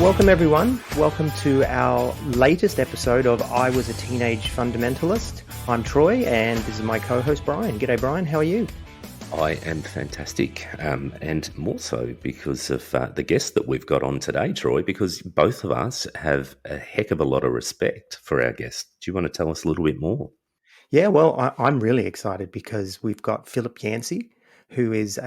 welcome everyone. Welcome to our latest episode of I Was a Teenage Fundamentalist. I'm Troy and this is my co-host Brian. G'day Brian, how are you? I am fantastic, and more so because of the guest that we've got on today, Troy, because both of us have a heck of a lot of respect for our guest. Do you want to tell us a little bit more? Yeah, well, I'm really excited because we've got Philip Yancey, who is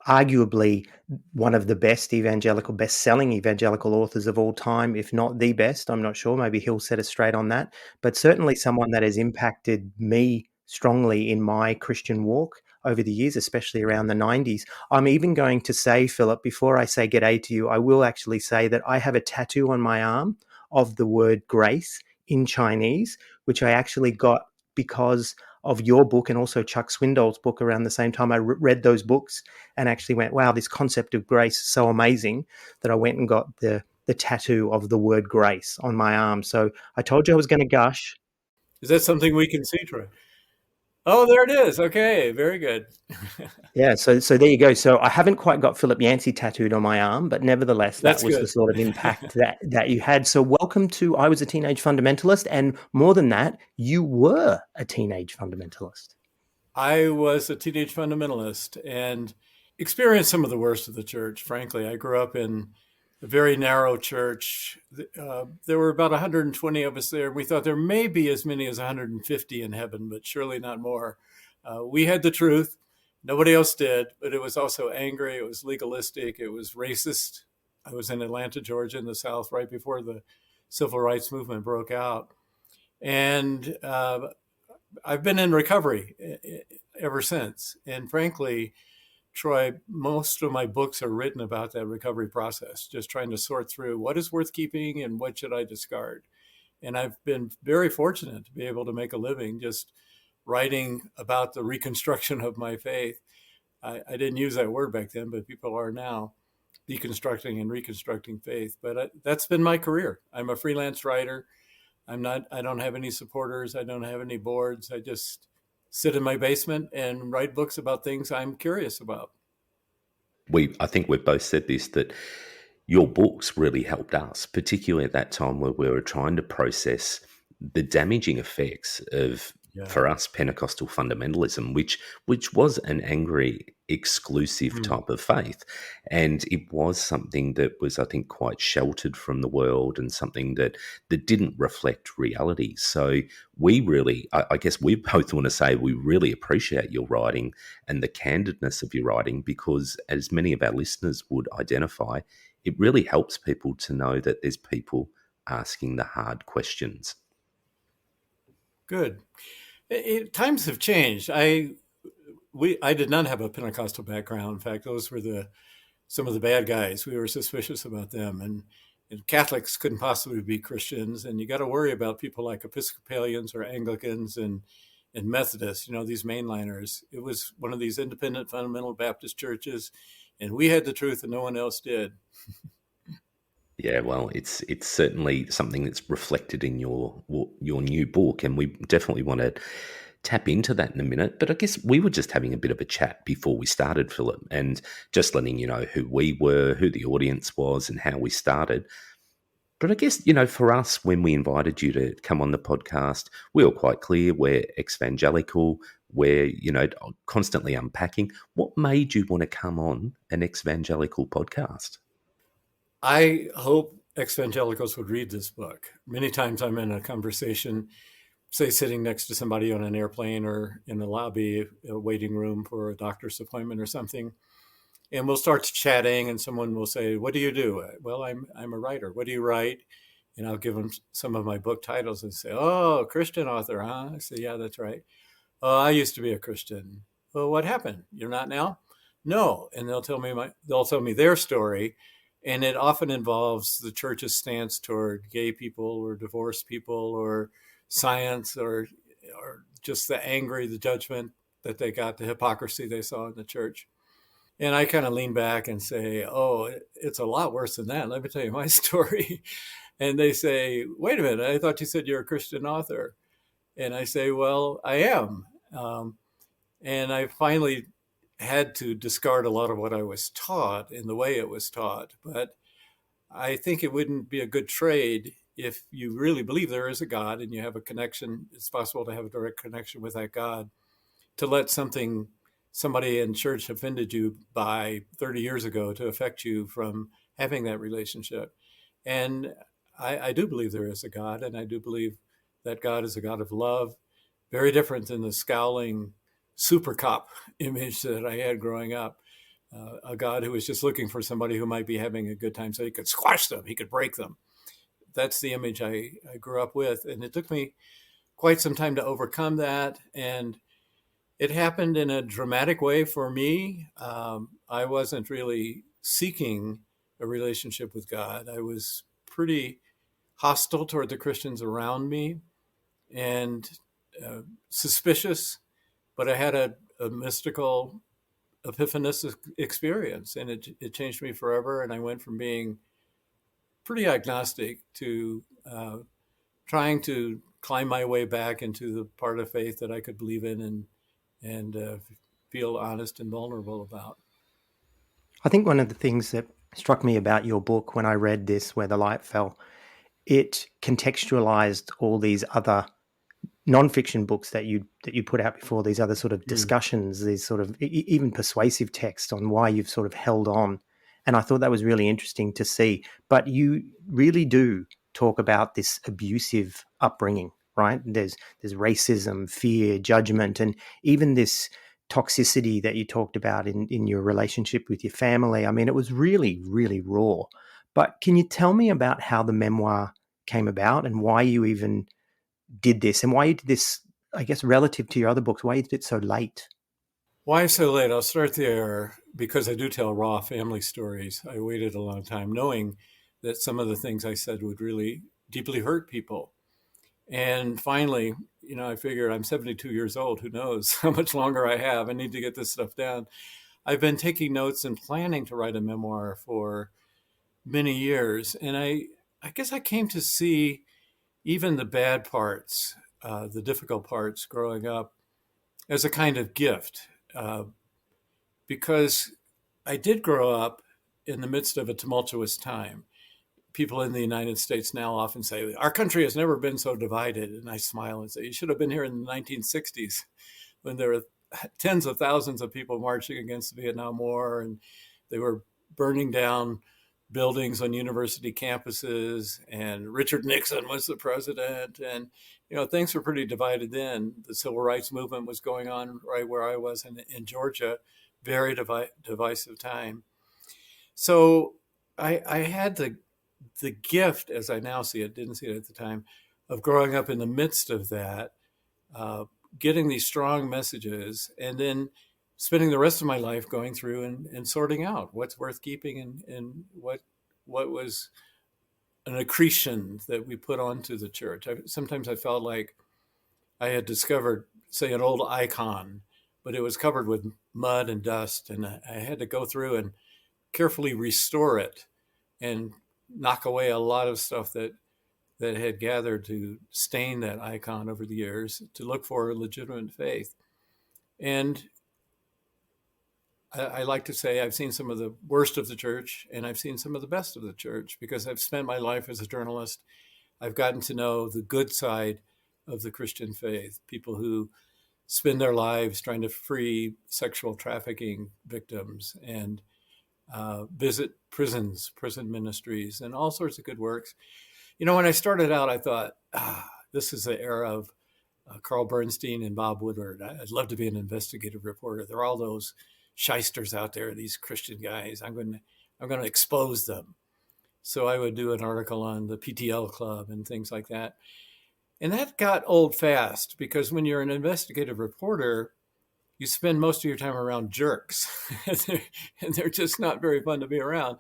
arguably one of the best-selling evangelical authors of all time, if not the best. I'm not sure. Maybe he'll set us straight on that. But certainly someone that has impacted me strongly in my Christian walk over the years, especially around the 90s. I'm even going to say, Philip, before I say g'day to you, I will actually say that I have a tattoo on my arm of the word grace in Chinese, which I actually got because of your book and also Chuck Swindoll's book around the same time. I read those books and actually went, wow, this concept of grace is so amazing, that I went and got the tattoo of the word grace on my arm. So I told you I was going to gush. Is that something we can see, Troy? Oh, there it is. Okay, very good. Yeah, so there you go. So I haven't quite got Philip Yancey tattooed on my arm, but nevertheless, that That's was the good. sort of impact that you had. So welcome to I Was a Teenage Fundamentalist, and more than that, you were a teenage fundamentalist. I was a teenage fundamentalist and experienced some of the worst of the church, frankly. I grew up in a very narrow church. There were about 120 of us there. We thought there may be as many as 150 in heaven, but surely not more. We had the truth. Nobody else did, but it was also angry. It was legalistic. It was racist. I was in Atlanta, Georgia, in the South, right before the civil rights movement broke out. And I've been in recovery ever since. And frankly, Troy, most of my books are written about that recovery process, just trying to sort through what is worth keeping and what should I discard. And I've been very fortunate to be able to make a living just writing about the reconstruction of my faith. I didn't use that word back then, but people are now deconstructing and reconstructing faith. But that's been my career. I'm a freelance writer. I don't have any supporters. I don't have any boards. I just sit in my basement and write books about things I'm curious about. I think we've both said this, that your books really helped us, particularly at that time where we were trying to process the damaging effects of, for us, Pentecostal fundamentalism, which was an angry, exclusive type of faith. And it was something that was, I think, quite sheltered from the world and something that didn't reflect reality. So we really, I guess we both want to say we really appreciate your writing and the candidness of your writing, because as many of our listeners would identify, it really helps people to know that there's people asking the hard questions. Good. Times have changed. I did not have a Pentecostal background. In fact, those were some of the bad guys. We were suspicious about them, and Catholics couldn't possibly be Christians. And you got to worry about people like Episcopalians or Anglicans and Methodists. These mainliners. It was one of these independent fundamental Baptist churches, and we had the truth, and no one else did. Yeah, well, it's certainly something that's reflected in your new book, and we definitely want to tap into that in a minute. But I guess we were just having a bit of a chat before we started, Philip, and just letting you know who we were, who the audience was, and how we started. But I guess, for us, when we invited you to come on the podcast, we were quite clear we're evangelical, we're, constantly unpacking. What made you want to come on an evangelical podcast? I hope evangelicals would read this book. Many times I'm in a conversation, say sitting next to somebody on an airplane or in the lobby, a waiting room for a doctor's appointment or something, and we'll start chatting, and someone will say, "What do you do?" Well, I'm a writer. What do you write? And I'll give them some of my book titles and say, "Oh, Christian author, huh?" I say, "Yeah, that's right." "Oh, I used to be a Christian." "Well, what happened? You're not now?" "No." And they'll tell me their story. And it often involves the church's stance toward gay people or divorced people or science or just the judgment that they got, the hypocrisy they saw in the church. And I kind of lean back and say, "Oh, it's a lot worse than that. Let me tell you my story." And they say, "Wait a minute, I thought you said you're a Christian author." And I say, "Well, I am." And I finally had to discard a lot of what I was taught in the way it was taught. But I think it wouldn't be a good trade if you really believe there is a God and you have a connection. It's possible to have a direct connection with that God, to let somebody in church offended you by 30 years ago to affect you from having that relationship. And I do believe there is a God, and I do believe that God is a God of love, very different than the scowling super cop image that I had growing up. A God who was just looking for somebody who might be having a good time so he could squash them, he could break them. That's the image I grew up with. And it took me quite some time to overcome that. And it happened in a dramatic way for me. I wasn't really seeking a relationship with God. I was pretty hostile toward the Christians around me and suspicious, but I had a mystical epiphanistic experience, and it changed me forever. And I went from being pretty agnostic to trying to climb my way back into the part of faith that I could believe in and feel honest and vulnerable about. I think one of the things that struck me about your book when I read this, Where the Light Fell, it contextualized all these other nonfiction books that you put out before, these other sort of discussions, these sort of even persuasive text on why you've sort of held on. And I thought that was really interesting to see. But you really do talk about this abusive upbringing, right? There's racism, fear, judgment, and even this toxicity that you talked about in your relationship with your family. I mean, it was really, really raw. But can you tell me about how the memoir came about and why you even did this and why you did this, I guess, relative to your other books, why you did it so late? Why so late? I'll start there because I do tell raw family stories. I waited a long time knowing that some of the things I said would really deeply hurt people. And finally, I figured I'm 72 years old. Who knows how much longer I have? I need to get this stuff down. I've been taking notes and planning to write a memoir for many years. And I guess I came to see even the bad parts, the difficult parts growing up as a kind of gift, because I did grow up in the midst of a tumultuous time. People in the United States now often say, our country has never been so divided. And I smile and say, you should have been here in the 1960s when there were tens of thousands of people marching against the Vietnam War, and they were burning down buildings on university campuses, and Richard Nixon was the president. And, things were pretty divided then. The civil rights movement was going on right where I was in Georgia, very divisive time. So I had the gift, as I now see it, didn't see it at the time, of growing up in the midst of that, getting these strong messages, and then spending the rest of my life going through and sorting out what's worth keeping and what was an accretion that we put onto the church. Sometimes I felt like I had discovered, say, an old icon, but it was covered with mud and dust, and I had to go through and carefully restore it and knock away a lot of stuff that had gathered to stain that icon over the years to look for a legitimate faith. And I like to say I've seen some of the worst of the church and I've seen some of the best of the church because I've spent my life as a journalist. I've gotten to know the good side of the Christian faith, people who spend their lives trying to free sexual trafficking victims and visit prisons, prison ministries, and all sorts of good works. When I started out, I thought, this is the era of Carl Bernstein and Bob Woodward. I'd love to be an investigative reporter. There are all those shysters out there, these Christian guys. I'm going to expose them. So I would do an article on the PTL Club and things like that. And that got old fast because when you're an investigative reporter, you spend most of your time around jerks and they're just not very fun to be around.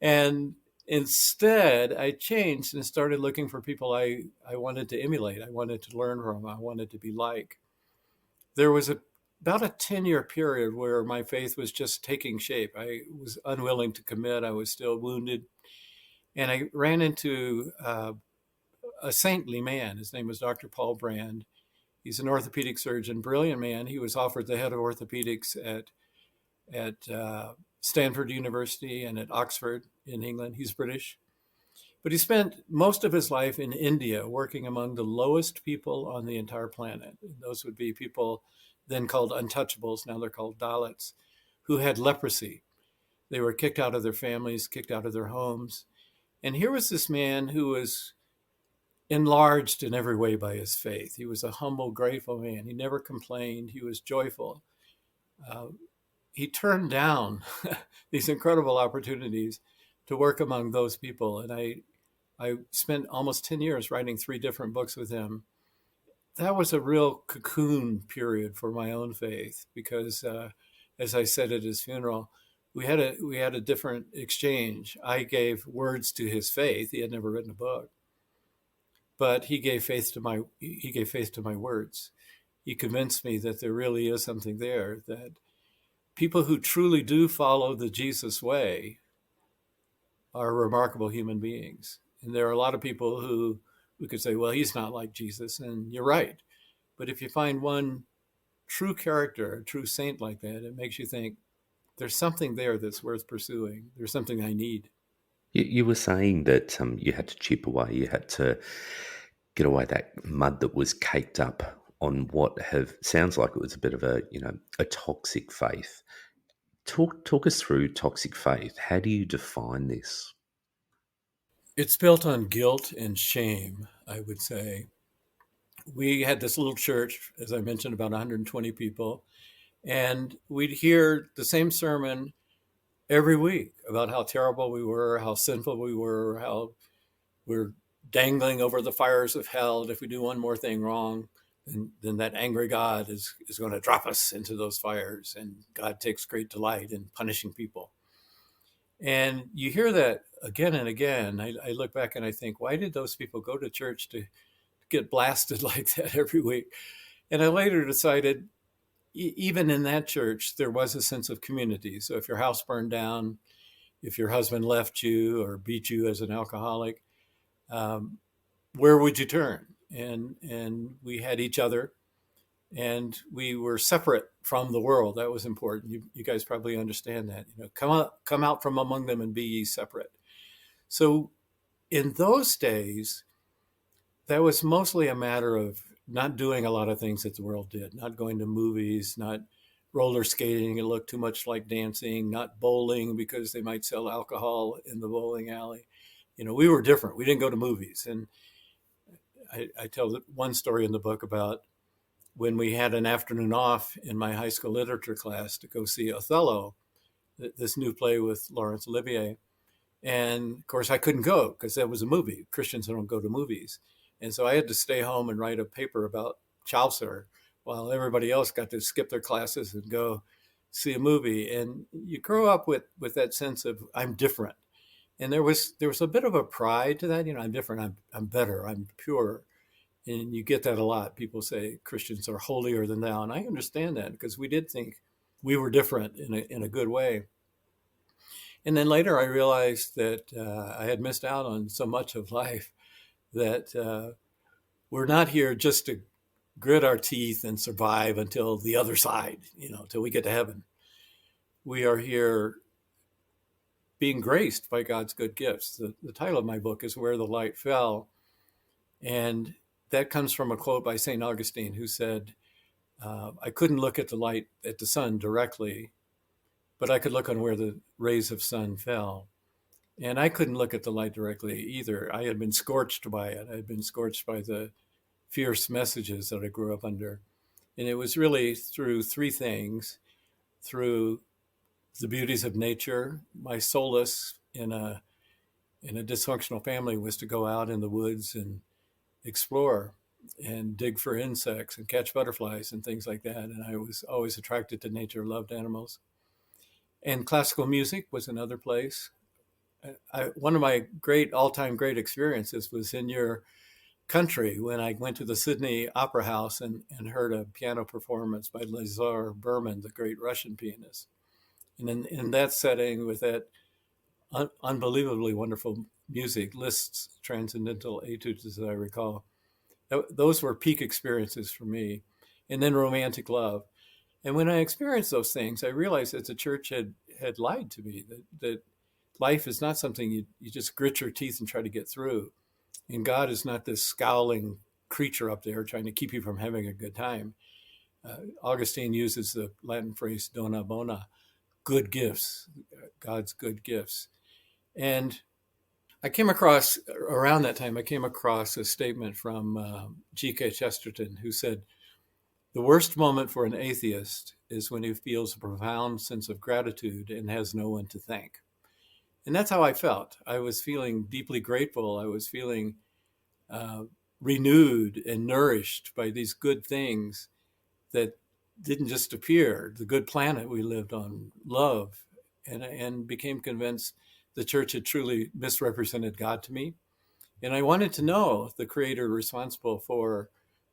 And instead, I changed and started looking for people I wanted to emulate. I wanted to learn from. I wanted to be like. There was about a 10-year period where my faith was just taking shape. I was unwilling to commit. I was still wounded. And I ran into a saintly man. His name was Dr. Paul Brand. He's an orthopedic surgeon, brilliant man. He was offered the head of orthopedics at Stanford University and at Oxford. in England. He's British. But he spent most of his life in India working among the lowest people on the entire planet. Those would be people then called untouchables, now they're called Dalits, who had leprosy. They were kicked out of their families, kicked out of their homes. And here was this man who was enlarged in every way by his faith. He was a humble, grateful man. He never complained. He was joyful. Uh, he turned down these incredible opportunities to work among those people. And I spent almost 10 years writing 3 different books with him. That was a real cocoon period for my own faith because, as I said at his funeral, we had a different exchange. I gave words to his faith. He had never written a book, but he gave faith to my words. He convinced me that there really is something there, that people who truly do follow the Jesus way are remarkable human beings. And there are a lot of people who we could say, well, he's not like Jesus, and you're right. But if you find one true character, a true saint like that, it makes you think there's something there that's worth pursuing. There's something I need. You were saying that you had to chip away, you had to get away that mud that was caked up on what have sounds like it was a bit of a toxic faith. Talk us through toxic faith. How do you define this? It's built on guilt and shame, I would say. We had this little church, as I mentioned, about 120 people, and we'd hear the same sermon every week about how terrible we were, how sinful we were, how we're dangling over the fires of hell. And if we do one more thing wrong, then that angry God is going to drop us into those fires. And God takes great delight in punishing people. And you hear that again and again. I look back and I think, why did those people go to church to get blasted like that every week? And I later decided, even in that church, there was a sense of community. So if your house burned down, if your husband left you or beat you as an alcoholic, where would you turn? And we had each other, and we were separate from the world. That was important. You guys probably understand that. Come out from among them and be ye separate. So in those days, that was mostly a matter of not doing a lot of things that the world did, not going to movies, not roller skating. It looked too much like dancing, not bowling because they might sell alcohol in the bowling alley. We were different. We didn't go to movies. And I tell one story in the book about when we had an afternoon off in my high school literature class to go see Othello, this new play with Laurence Olivier. And of course, I couldn't go because that was a movie. Christians don't go to movies. And so I had to stay home and write a paper about Chaucer while everybody else got to skip their classes and go see a movie. And you grow up with that sense of I'm different. And there was a bit of a pride to that. I'm different. I'm better. I'm pure. And you get that a lot. People say Christians are holier than thou. And I understand that because we did think we were different in a good way. And then later I realized that I had missed out on so much of life, that we're not here just to grit our teeth and survive until the other side, till we get to heaven. We are here being graced by God's good gifts. The title of my book is Where the Light Fell. And that comes from a quote by St. Augustine, who said, I couldn't look at the sun directly, but I could look on where the rays of sun fell. And I couldn't look at the light directly either. I had been scorched by it. I had been scorched by the fierce messages that I grew up under. And it was really through 3 things: through the beauties of nature. My solace in a dysfunctional family was to go out in the woods and explore and dig for insects and catch butterflies and things like that. And I was always attracted to nature, loved animals. And classical music was another place. One of my all-time great experiences was in your country when I went to the Sydney Opera House and heard a piano performance by Lazar Berman, the great Russian pianist. And in that setting, with that unbelievably wonderful music, Liszt's Transcendental Etudes, as I recall, those were peak experiences for me. And then romantic love. And when I experienced those things, I realized that the church had lied to me, that life is not something you just grit your teeth and try to get through. And God is not this scowling creature up there trying to keep you from having a good time. Augustine uses the Latin phrase dona bona, good gifts, God's good gifts. And around that time, I came across a statement from G.K. Chesterton, who said, "The worst moment for an atheist is when he feels a profound sense of gratitude and has no one to thank." And that's how I felt. I was feeling deeply grateful. I was feeling uh, renewed and nourished by these good things that didn't just appear. The good planet we lived on, love, and became convinced the church had truly misrepresented God to me. And I wanted to know the creator responsible for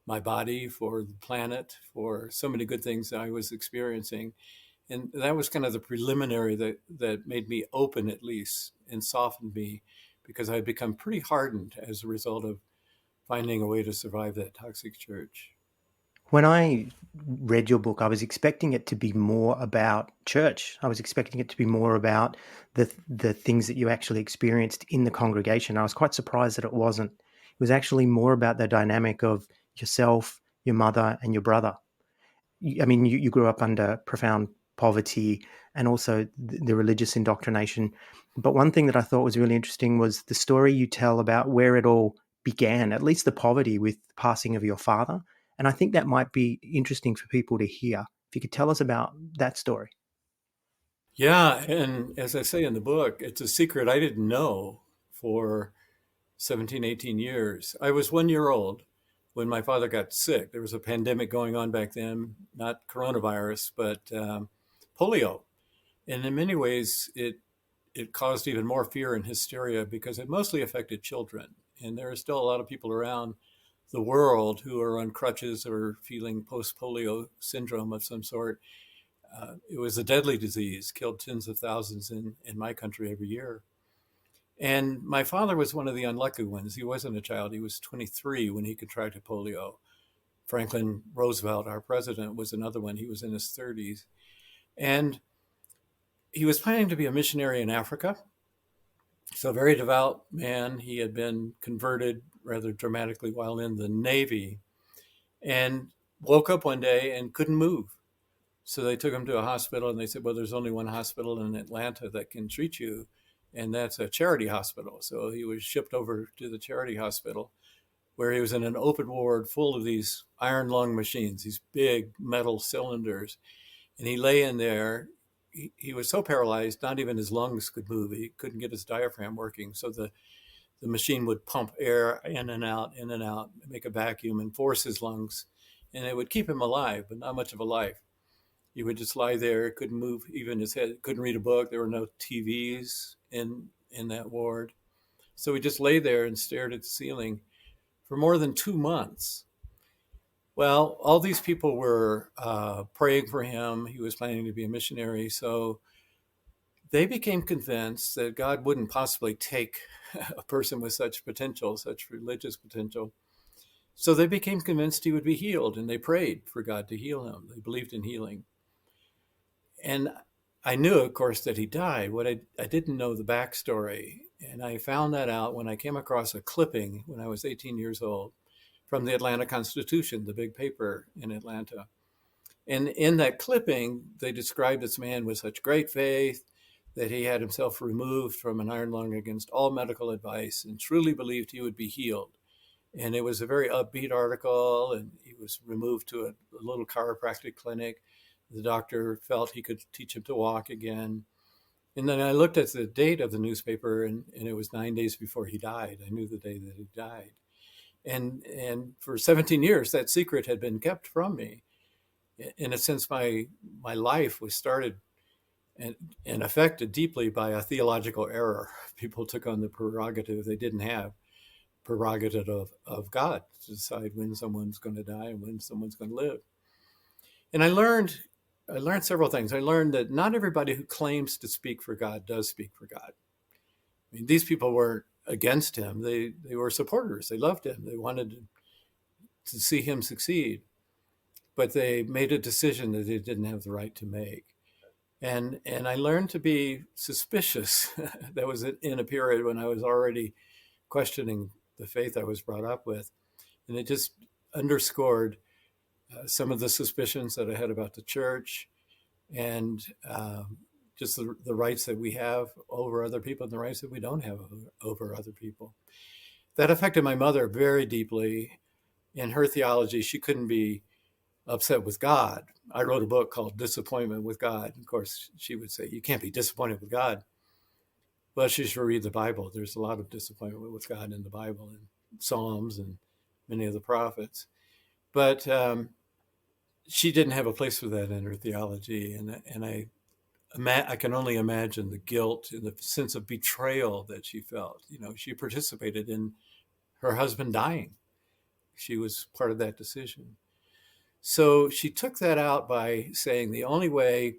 my body, for the planet, for so many good things that I was experiencing. And that was kind of the preliminary that made me open, at least, and softened me, because I had become pretty hardened as a result of finding a way to survive that toxic church. When I read your book, I was expecting it to be more about church. I was expecting it to be more about the things that you actually experienced in the congregation. I was quite surprised that it wasn't. It was actually more about the dynamic of yourself, your mother, and your brother. I mean, you grew up under profound poverty and also the religious indoctrination. But one thing that I thought was really interesting was the story you tell about where it all began, at least the poverty with the passing of your father. And I think that might be interesting for people to hear. If you could tell us about that story. Yeah, and as I say in the book, it's a secret I didn't know for 17, 18 years. I was 1 year old when my father got sick. There was a pandemic going on back then, not coronavirus, but polio. And in many ways, it caused even more fear and hysteria because it mostly affected children. And there are still a lot of people around the world who are on crutches or feeling post polio syndrome of some sort. It was a deadly disease, killed tens of thousands in my country every year. And my father was one of the unlucky ones. He wasn't a child. He was 23 when he contracted polio. Franklin Roosevelt, our president, was another one. He was in his 30s. And he was planning to be a missionary in Africa. So, a very devout man. He had been converted rather dramatically while in the Navy and woke up one day and couldn't move. So they took him to a hospital and they said, well, there's only one hospital in Atlanta that can treat you, and that's a charity hospital. So he was shipped over to the charity hospital where he was in an open ward full of these iron lung machines, these big metal cylinders. And he lay in there. He was so paralyzed, not even his lungs could move. He couldn't get his diaphragm working. So the machine would pump air in and out, make a vacuum and force his lungs. And it would keep him alive, but not much of a life. He would just lie there, couldn't move even his head, couldn't read a book. There were no TVs in that ward. So he just lay there and stared at the ceiling for more than 2 months. Well, all these people were praying for him. He was planning to be a missionary. So they became convinced that God wouldn't possibly take a person with such potential, such religious potential. So they became convinced he would be healed, and they prayed for God to heal him. They believed in healing. And I knew, of course, that he died. What I didn't know the backstory. And I found that out when I came across a clipping when I was 18 years old from the Atlanta Constitution, the big paper in Atlanta. And in that clipping, they described this man with such great faith that he had himself removed from an iron lung against all medical advice and truly believed he would be healed. And it was a very upbeat article, and he was removed to a little chiropractic clinic. The doctor felt he could teach him to walk again. And then I looked at the date of the newspaper, and it was 9 days before he died. I knew the day that he died. And for 17 years, that secret had been kept from me. In a sense, my life was started and affected deeply by a theological error. People took on the prerogative they didn't have, prerogative of God to decide when someone's going to die and when someone's going to live. And I learned several things. I learned that not everybody who claims to speak for God does speak for God. I mean, these people weren't against him. They were supporters. They loved him. They wanted to see him succeed. But they made a decision that they didn't have the right to make. And I learned to be suspicious. That was in a period when I was already questioning the faith I was brought up with. And it just underscored some of the suspicions that I had about the church, and just the rights that we have over other people and the rights that we don't have over other people. That affected my mother very deeply. In her theology, she couldn't be upset with God. I wrote a book called Disappointment with God. Of course, she would say, you can't be disappointed with God. Well, she should read the Bible. There's a lot of disappointment with God in the Bible and Psalms and many of the prophets. But she didn't have a place for that in her theology. And I can only imagine the guilt and the sense of betrayal that she felt. You know, she participated in her husband dying. She was part of that decision. So she took that out by saying the only way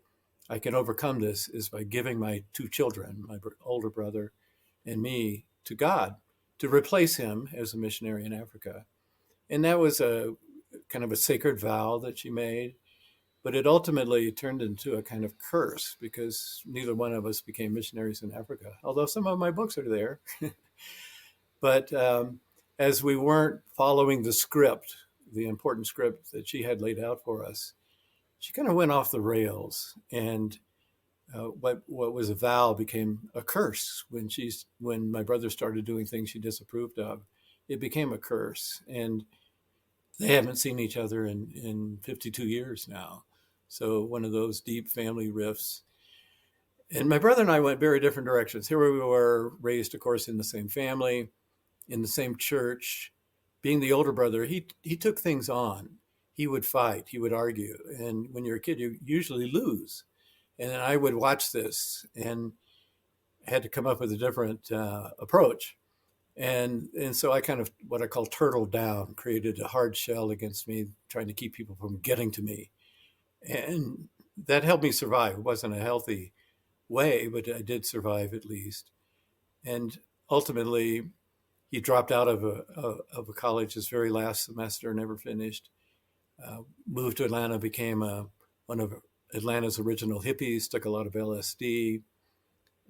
I can overcome this is by giving my two children, my older brother and me, to God to replace him as a missionary in Africa. And that was a kind of a sacred vow that she made. But it ultimately turned into a kind of curse because neither one of us became missionaries in Africa, although some of my books are there. But as we weren't following the script, the important script that she had laid out for us, she kind of went off the rails. And what was a vow became a curse when my brother started doing things she disapproved of. It became a curse. And they haven't seen each other in 52 years now. So one of those deep family rifts. And my brother and I went very different directions. Here we were, raised, of course, in the same family, in the same church. Being the older brother, he took things on. He would fight, he would argue. And when you're a kid, you usually lose. And then I would watch this and had to come up with a different approach. And so I kind of, what I call turtled down, created a hard shell against me, trying to keep people from getting to me. And that helped me survive. It wasn't a healthy way, but I did survive at least. And ultimately, he dropped out of a college his very last semester, never finished. Moved to Atlanta, became one of Atlanta's original hippies, took a lot of LSD,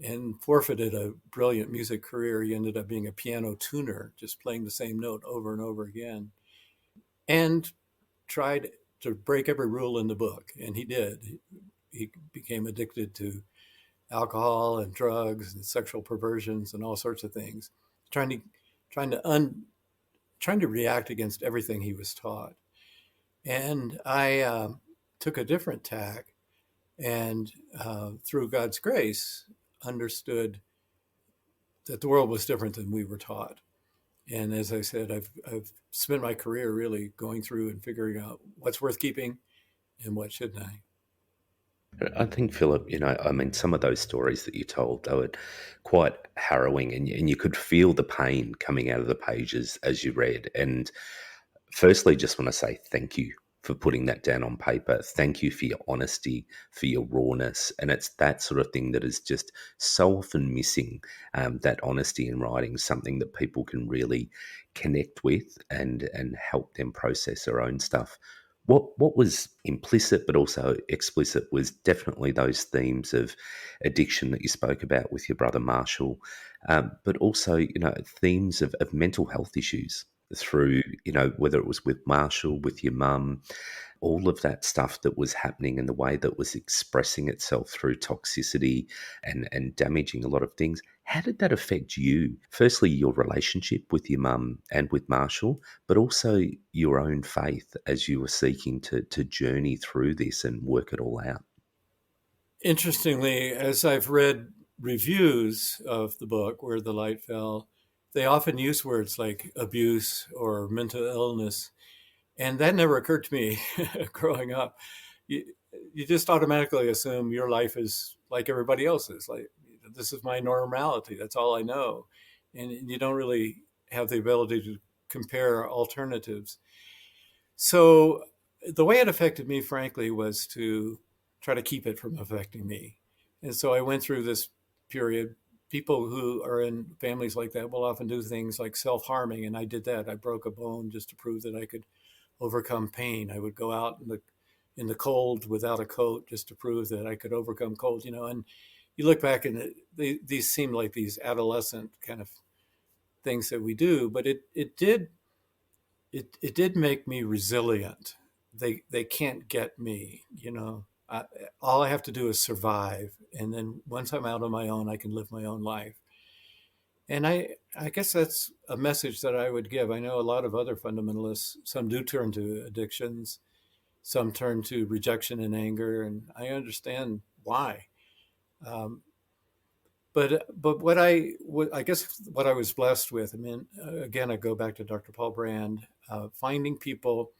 and forfeited a brilliant music career. He ended up being a piano tuner, just playing the same note over and over again, and tried to break every rule in the book. And he did. He became addicted to alcohol and drugs and sexual perversions and all sorts of things, trying to trying to react against everything he was taught. And I took a different tack, and through God's grace, understood that the world was different than we were taught. And as I said, I've spent my career really going through and figuring out what's worth keeping and what shouldn't I. I think, Philip, I mean, some of those stories that you told, they were quite harrowing, and you could feel the pain coming out of the pages as you read. And firstly, just want to say thank you for putting that down on paper. Thank you for your honesty, for your rawness. And it's that sort of thing that is just so often missing, that honesty in writing, something that people can really connect with and help them process their own stuff. What was implicit but also explicit was definitely those themes of addiction that you spoke about with your brother Marshall, but also themes of mental health issues through whether it was with Marshall, with your mum, all of that stuff that was happening and the way that was expressing itself through toxicity and damaging a lot of things. How did that affect you? Firstly, your relationship with your mum and with Marshall, but also your own faith as you were seeking to journey through this and work it all out. Interestingly, as I've read reviews of the book, Where the Light Fell, they often use words like abuse or mental illness. And that never occurred to me growing up. You just automatically assume your life is like everybody else's. Like, this is my normality. That's all I know. And you don't really have the ability to compare alternatives. So the way it affected me, frankly, was to try to keep it from affecting me. And so I went through this period. People who are in families like that will often do things like self-harming. And I did that. I broke a bone just to prove that I could overcome pain. I would go out in the in the cold without a coat just to prove that I could overcome cold, and you look back and these seem like these adolescent kind of things that we do, but it did make me resilient. They can't get me, all I have to do is survive. And then once I'm out on my own, I can live my own life. And I guess that's a message that I would give. I know a lot of other fundamentalists, some do turn to addictions, some turn to rejection and anger, and I understand why. Um, but I guess what I was blessed with, I mean, again, I go back to Dr. Paul Brand, finding people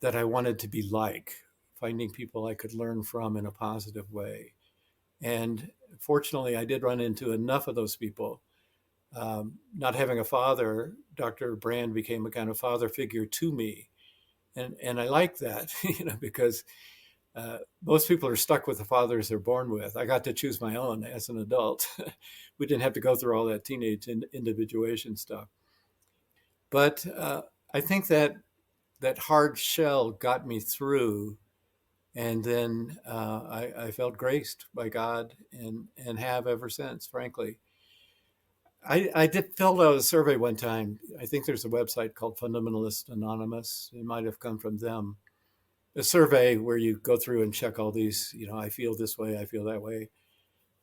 that I wanted to be like, finding people I could learn from in a positive way. And fortunately, I did run into enough of those people. Not having a father, Dr. Brand became a kind of father figure to me. And I like that, because most people are stuck with the fathers they're born with. I got to choose my own as an adult. We didn't have to go through all that teenage individuation stuff. But I think that hard shell got me through. And then I felt graced by God and have ever since, frankly. I did fill out a survey one time. I think there's a website called Fundamentalist Anonymous. It might have come from them. A survey where you go through and check all these, I feel this way, I feel that way.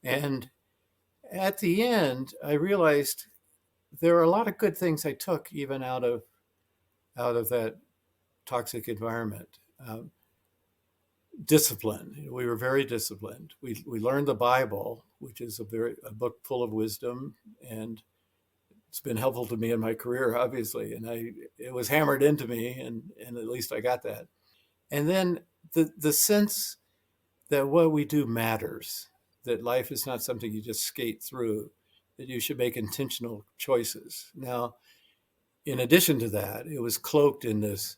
And at the end, I realized there are a lot of good things I took even out of that toxic environment. Discipline. We were very disciplined. We learned the Bible, which is a book full of wisdom, and it's been helpful to me in my career, obviously. And it was hammered into me, and at least I got that. And then the sense that what we do matters, that life is not something you just skate through, that you should make intentional choices. Now, in addition to that, it was cloaked in this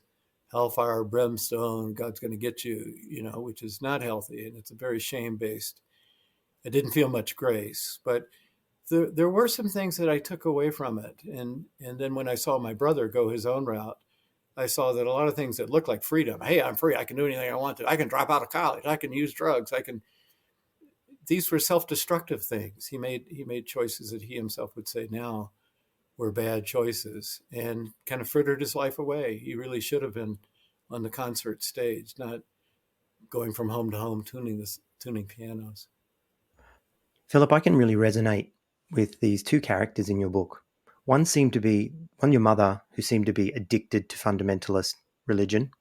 hellfire, brimstone, God's going to get you, which is not healthy. And it's a very shame-based. I didn't feel much grace, but there were some things that I took away from it. And then when I saw my brother go his own route, I saw that a lot of things that looked like freedom. Hey, I'm free. I can do anything I want to. I can drop out of college. I can use drugs. These were self-destructive things. He made choices that he himself would say now were bad choices, and kind of frittered his life away. He really should have been on the concert stage, not going from home to home tuning pianos. Philip, I can really resonate with these two characters in your book. One, your mother, who seemed to be addicted to fundamentalist religion,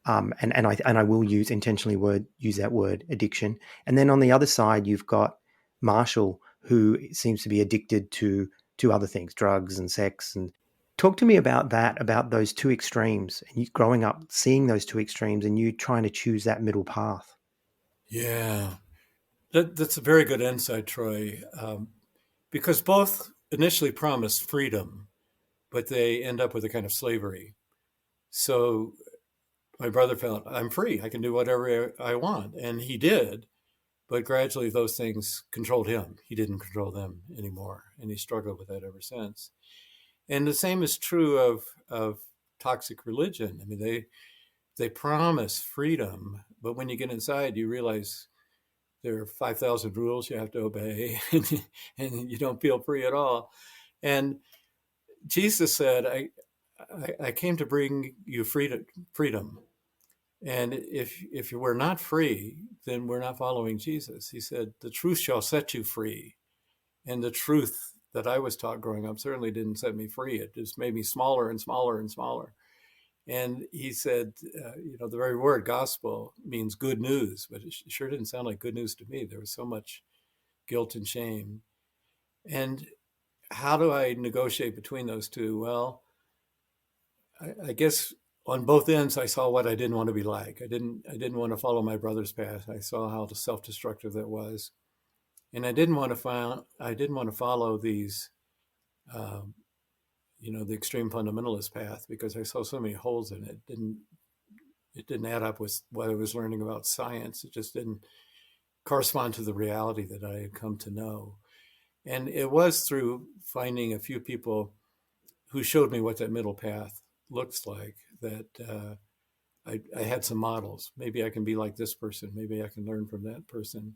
and I will intentionally use that word, addiction. And then on the other side, you've got Marshall, who seems to be addicted to other things, drugs and sex. And talk to me about that, about those two extremes, and you growing up seeing those two extremes, and you trying to choose that middle path. Yeah, that's a very good insight, Troy, because both initially promise freedom, but they end up with a kind of slavery. So my brother felt, I'm free. I can do whatever I want. And he did. But gradually those things controlled him. He didn't control them anymore. And he struggled with that ever since. And the same is true of toxic religion. I mean, they promise freedom, but when you get inside, you realize there are 5,000 rules you have to obey, and you don't feel free at all. And Jesus said, I came to bring you freedom. And if we're not free, then we're not following Jesus. He said, the truth shall set you free. And the truth that I was taught growing up certainly didn't set me free. It just made me smaller and smaller and smaller. And he said, the very word gospel means good news, but it sure didn't sound like good news to me. There was so much guilt and shame. And how do I negotiate between those two? Well, I guess on both ends, I saw what I didn't want to be like. I didn't want to follow my brother's path. I saw how self-destructive that was, and I didn't want to follow these, the extreme fundamentalist path, because I saw so many holes in it. It didn't add up with what I was learning about science. It just didn't correspond to the reality that I had come to know. And it was through finding a few people who showed me what that middle path looks like that I had some models. Maybe I can be like this person. Maybe I can learn from that person.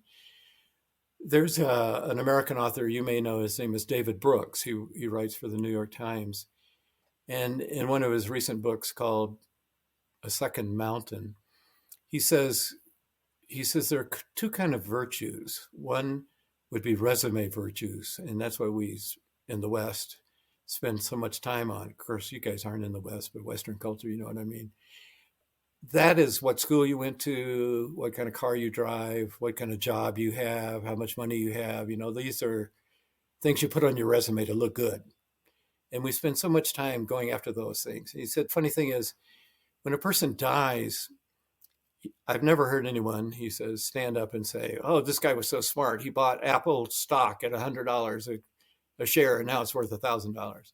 There's an American author you may know. His name is David Brooks. He writes for the New York Times. And in one of his recent books called A Second Mountain, he says there are two kind of virtues. One would be resume virtues, and that's why we in the West spend so much time on. Of course, you guys aren't in the West, but Western culture, you know what I mean. That is what school you went to, what kind of car you drive, what kind of job you have, how much money you have. You know, these are things you put on your resume to look good. And we spend so much time going after those things. He said, funny thing is, when a person dies, I've never heard anyone, he says, stand up and say, oh, this guy was so smart. He bought Apple stock at $100 a share, and now it's worth $1,000.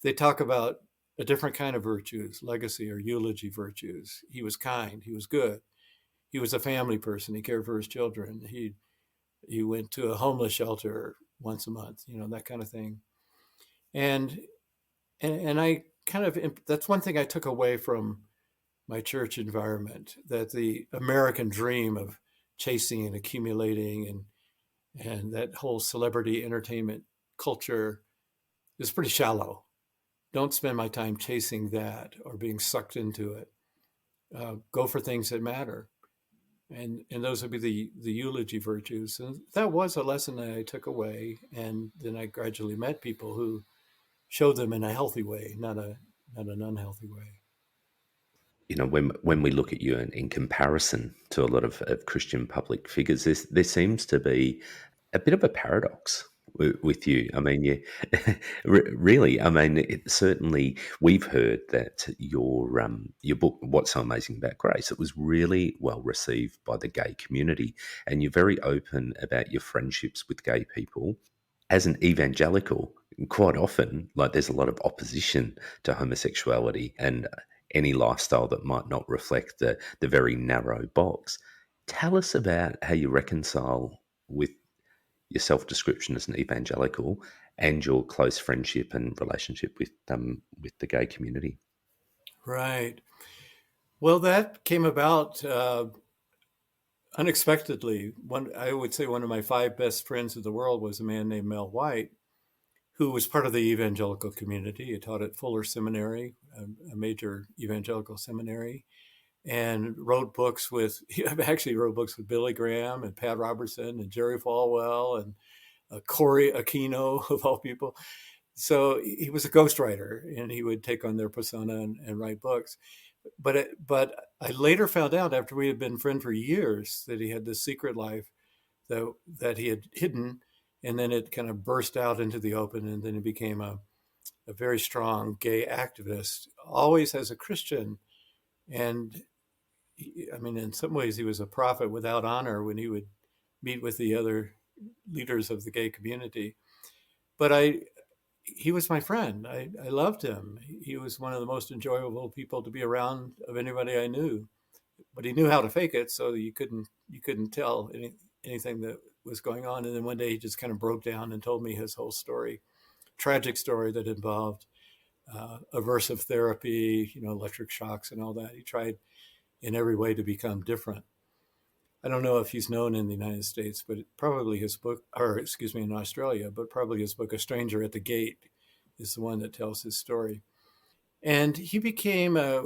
They talk about a different kind of virtues, legacy or eulogy virtues. He was kind. He was good. He was a family person. He cared for his children. He went to a homeless shelter once a month, you know, that kind of thing. And I kind of, that's one thing I took away from my church environment, that the American dream of chasing and accumulating and that whole celebrity entertainment culture is pretty shallow. Don't spend my time chasing that or being sucked into it. Go for things that matter. And those would be the eulogy virtues. And that was a lesson that I took away. And then I gradually met people who showed them in a healthy way, not an unhealthy way. You know, when we look at you in comparison to a lot of Christian public figures, there seems to be a bit of a paradox with you. I mean, you really. I mean, certainly we've heard that your book, "What's So Amazing About Grace," it was really well received by the gay community, and you're very open about your friendships with gay people. As an evangelical, quite often, like there's a lot of opposition to homosexuality and any lifestyle that might not reflect the very narrow box. Tell us about how you reconcile with your self-description as an evangelical and your close friendship and relationship with the gay community. Right. Well, that came about unexpectedly. I would say one of my 5 best friends in the world was a man named Mel White, who was part of the evangelical community. He taught at Fuller Seminary, a major evangelical seminary, and wrote books with, he actually wrote books with Billy Graham and Pat Robertson and Jerry Falwell and Corey Aquino, of all people. So he was a ghostwriter, and he would take on their persona and write books. But I later found out, after we had been friends for years, that he had this secret life that he had hidden, and then it kind of burst out into the open, and then he became a very strong gay activist, always as a Christian. And I mean, in some ways, he was a prophet without honor when he would meet with the other leaders of the gay community. But he was my friend. I loved him. He was one of the most enjoyable people to be around of anybody I knew. But he knew how to fake it, so you couldn't tell anything that was going on. And then one day he just kind of broke down and told me his whole story, tragic story that involved aversive therapy, you know, electric shocks and all that. He tried in every way to become different. I don't know if he's known in the United States, but probably his book, or excuse me, in Australia, but probably his book, A Stranger at the Gate, is the one that tells his story. And he became a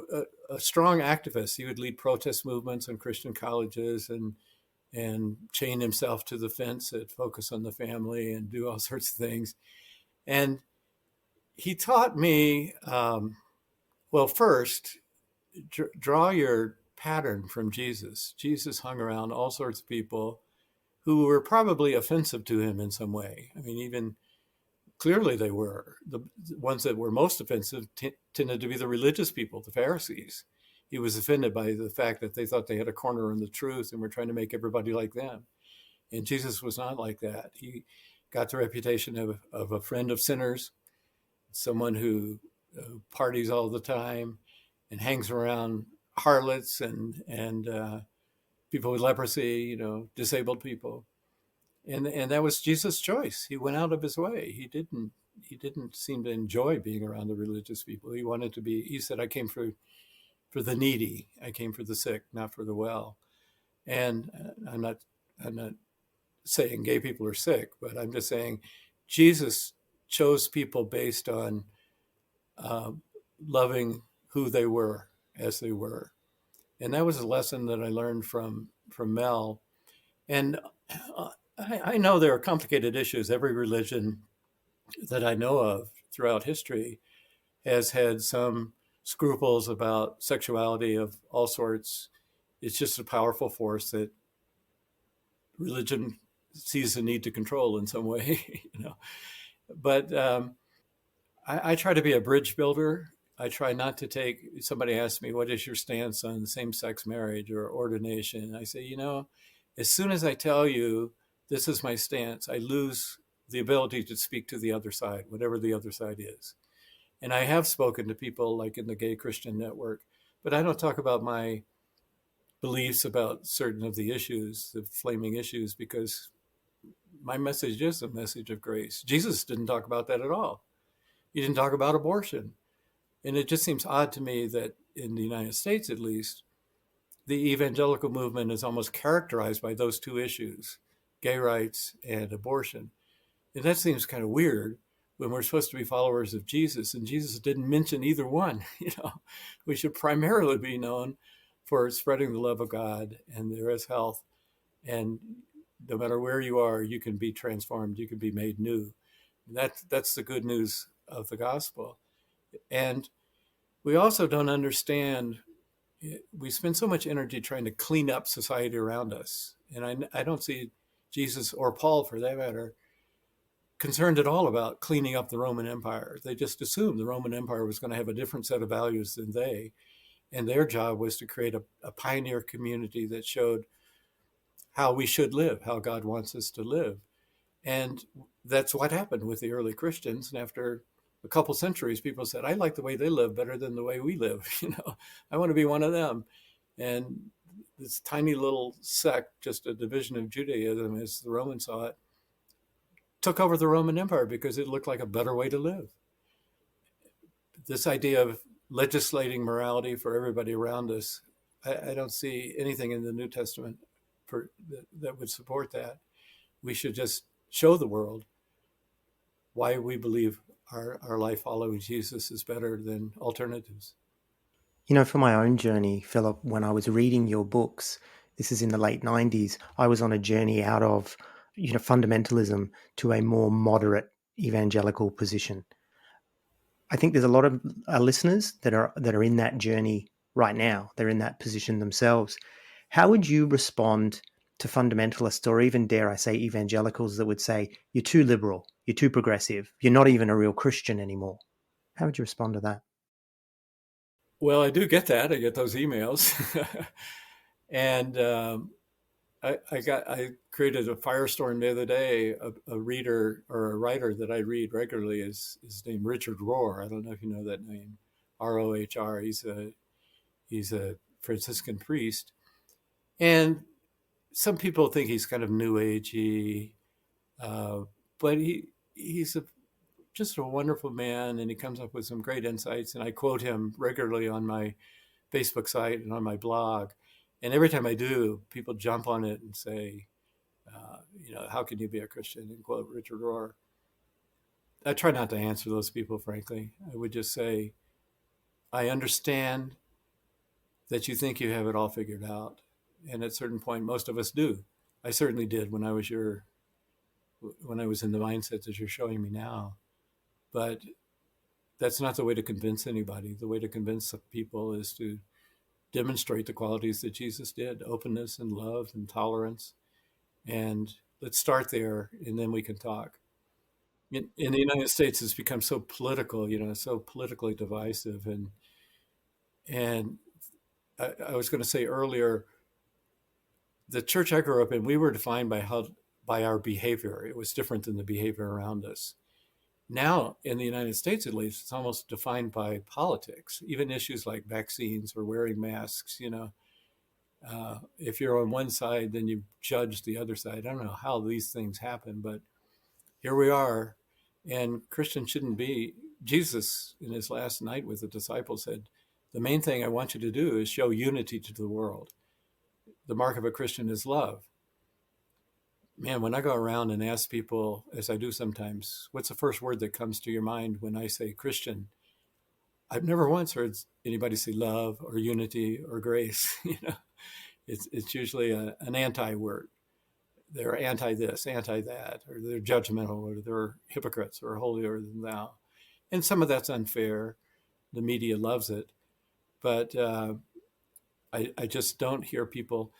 strong activist. He would lead protest movements in Christian colleges and chain himself to the fence at Focus on the Family and do all sorts of things. And he taught me, well, first, draw your pattern from Jesus. Jesus hung around all sorts of people who were probably offensive to him in some way. I mean, even clearly they were. The ones that were most offensive tended to be the religious people, the Pharisees. He was offended by the fact that they thought they had a corner on the truth and were trying to make everybody like them. And Jesus was not like that. He got the reputation of a friend of sinners, someone who parties all the time and hangs around harlots and people with leprosy, you know, disabled people. And that was Jesus' choice. He went out of his way. He didn't seem to enjoy being around the religious people. He wanted to be, he said, I came for for the needy. I came for the sick, not for the well. And I'm not saying gay people are sick, but I'm just saying Jesus chose people based on uh, loving who they were as they were. And that was a lesson that I learned from Mel. And I know there are complicated issues. Every religion that I know of throughout history has had some scruples about sexuality of all sorts. It's just a powerful force that religion sees the need to control in some way, you know. But I try to be a bridge builder. I try not to take. Somebody asks me, "What is your stance on same-sex marriage or ordination?" And I say, you know, as soon as I tell you this is my stance, I lose the ability to speak to the other side, whatever the other side is. And I have spoken to people like in the Gay Christian Network, but I don't talk about my beliefs about certain of the issues, the flaming issues, because my message is a message of grace. Jesus didn't talk about that at all. He didn't talk about abortion. And it just seems odd to me that in the United States, at least, the evangelical movement is almost characterized by those two issues, gay rights and abortion. And that seems kind of weird when we're supposed to be followers of Jesus, and Jesus didn't mention either one. You know, we should primarily be known for spreading the love of God, and there is health. And no matter where you are, you can be transformed, you can be made new. That's the good news of the gospel. And we also don't understand, we spend so much energy trying to clean up society around us. And I don't see Jesus, or Paul for that matter, concerned at all about cleaning up the Roman Empire. They just assumed the Roman Empire was going to have a different set of values than they. And their job was to create a pioneer community that showed how we should live, how God wants us to live. And that's what happened with the early Christians. And after a couple centuries, people said, I like the way they live better than the way we live. You know, I want to be one of them. And this tiny little sect, just a division of Judaism, as the Romans saw it, took over the Roman Empire because it looked like a better way to live. This idea of legislating morality for everybody around us, I don't see anything in the New Testament that would support that. We should just show the world why we believe our life following Jesus is better than alternatives. You know, for my own journey, Philip, when I was reading your books, this is in the late 90s, I was on a journey out of, you know, fundamentalism to a more moderate evangelical position. I think there's a lot of listeners that are in that journey right now. They're in that position themselves. How would you respond to fundamentalists, or even, dare I say, evangelicals that would say, you're too liberal, you're too progressive, you're not even a real Christian anymore? How would you respond to that? Well, I do get that. I get those emails. And I created a firestorm the other day. A reader or a writer that I read regularly is named Richard Rohr. I don't know if you know that name, Rohr. He's a Franciscan priest, and some people think he's kind of new agey, uh, but he's just a wonderful man, and he comes up with some great insights. And I quote him regularly on my Facebook site and on my blog. And every time I do, people jump on it and say, you know, how can you be a Christian? And quote Richard Rohr. I try not to answer those people, frankly. I would just say, I understand that you think you have it all figured out. And at a certain point, most of us do. I certainly did when I was in the mindset that you're showing me now. But that's not the way to convince anybody. The way to convince people is to demonstrate the qualities that Jesus did: openness and love and tolerance. And let's start there, and then we can talk. In the United States, it's become so political, you know, so politically divisive. And I was going to say earlier, the church I grew up in, we were defined by our behavior. It was different than the behavior around us. Now, in the United States, at least, it's almost defined by politics. Even issues like vaccines or wearing masks, you know. If you're on one side, then you judge the other side. I don't know how these things happen, but here we are. And Christians shouldn't be. Jesus, in his last night with the disciples, said, The main thing I want you to do is show unity to the world. The mark of a Christian is love. Man, when I go around and ask people, as I do sometimes, what's the first word that comes to your mind when I say Christian? I've never once heard anybody say love or unity or grace. It's usually an anti-word. They're anti this, anti that, or they're judgmental, or they're hypocrites, or holier than thou. And some of that's unfair. The media loves it, but I just don't hear people